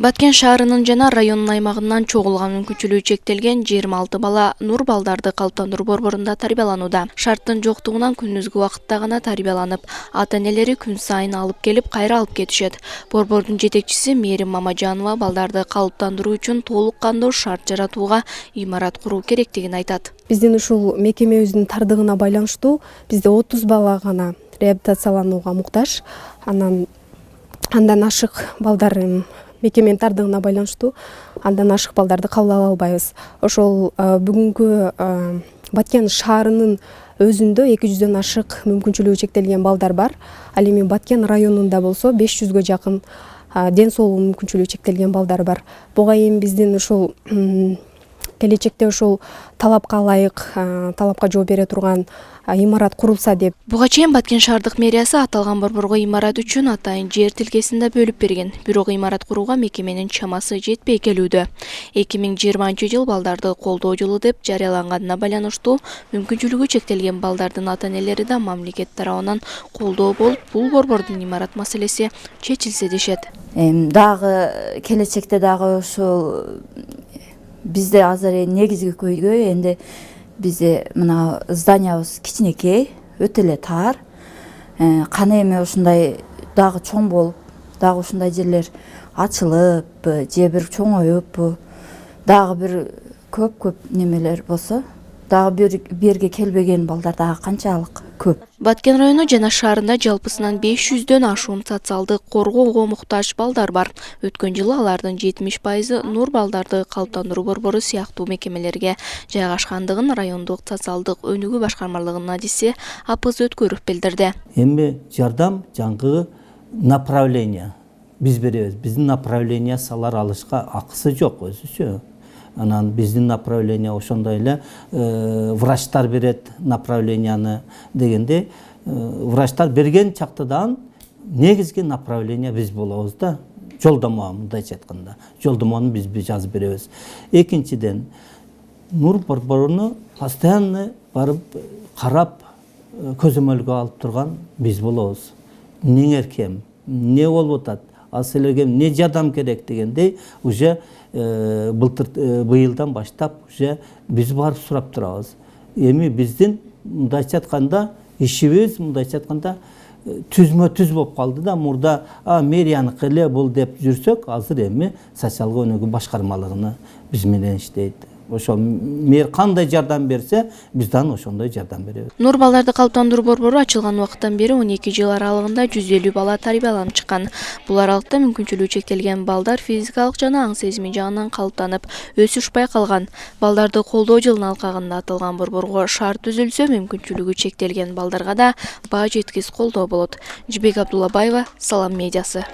Баткен шаарынын жана районун аймагынан чогулган мүмкүнчүлүгү чектелген 26 бала Нур балдарды калыптандыруу борборунда тарбияланууда. Шарттын жоктугунан күндүзгү убакытта гана тарбияланып, ата-энелери күн сайын алып келип кайра алып кетишет. Борбордун жетекчиси Мээрим Мамажанова балдарды калыптандыруу үчүн толук кандуу шарт жаратууга имарат куруу керектигин айтат. Биздин ушул мекемебиздин тардыгына байланыштуу бизде 30 бала гана реабилитацияланууга муктаж. Андан ашык балдар мекеменин тардыгына байланыштуу андан ашык балдарды кабыл ала албайбыз. Ошол бүгүнкү Баткен шаарынын өзүндө 200дөн ашык мүмкүнчүлүгү чектелген балдар бар. Ал эми Баткен районунда болсо 500гө жакын ден соолугу мүмкүнчүлүгү чектелген балдар бар. Буга эми биздин ушул келечекте ушул талапка ылайык, талапка жооп бере турган имарат курулса деп. Буга чейин Баткен шаардык мэриясы аталган борборго имарат үчүн атайын жер тилкесин да бөлүп берген. Бирок имарат курууга мекеменин чамасы жетпей келүүдө. 2020-жыл балдарды колдоо жылы деп жарыяланганына байланыштуу мүмкүнчүлүгү чектелген балдардын ата-энелери да мамлекет тарабынан колдоо болуп, бул борбордун имарат маселеси чечилсе дешет. Дагы келечекте дагы ушул бизде азыр негизги көйгөй энди бизде мына зданиябыз кичинекей, өтө эле тар. Кана эми ушундай дагы чоң болуп, дагы ушундай жерлер ачылып, же бир чоңоюп, дагы бир көп немелер болсо, дагы берге келбеген балдар дагы канчалык көп. Баткен району жана шаарында жалпысынан 500дөн ашуун социалдык коргоого муктаж балдар бар. Өткөн жылы алардын 70% Нур балдарды калыптандыруу борбору сыяктуу мекемелерге жайгашкандыгын райондук социалдык өнүгүү башкармалыгынын адиси Апыз Өткөрүв билдирди. Эми жардам жаңгы направление биз беребиз. Биздин направление салар алышка акысы жок өзүчө. Анан биздин направление ошондой эле врачтар берет направленияны дегенде врачтар берген чактадан негизги направление биз болобуз да. Жолдомо мындайча айтканда. Жолдомону биз жазып беребиз. Экинчиден Нур борборуну постоянно барып карап көзөмөлгө алып турган биз болобуз. Эмне кем, эмне болуп атат, силерге эмне жардам керек дегендей уже быйылдан баштап уже биз барып сурап турабыз. Эми биздин мындайча айтканда ишибиз мындайча айтканда түзмө-түз болуп калды да. Мурда мэрияныкы эле бул деп жүрсөк, азыр эми социалдык өнүгүү башкармалыгыны биз менен иштейт. Ошо мэр кандай жардам берсе, bizden ошондой жардам беребиз. Нур балдарды калыптандыруу борбору ачылган убакыттан бери 12 жыл аралыгында 150 бала тарбияланып чыккан. Бул аралыкта мүмкүнчүлүгү чектелген балдар физикалык жана аң сезими жагынан калыптанып, өсүш байкалган. Балдарды колдоо жылынын алкагында аталган борборго шарт түзүлсө, мүмкүнчүлүгү чектелген балдарга да баа жеткис колдоо болот. Жибек Абдуллабаева, Салам медиасы.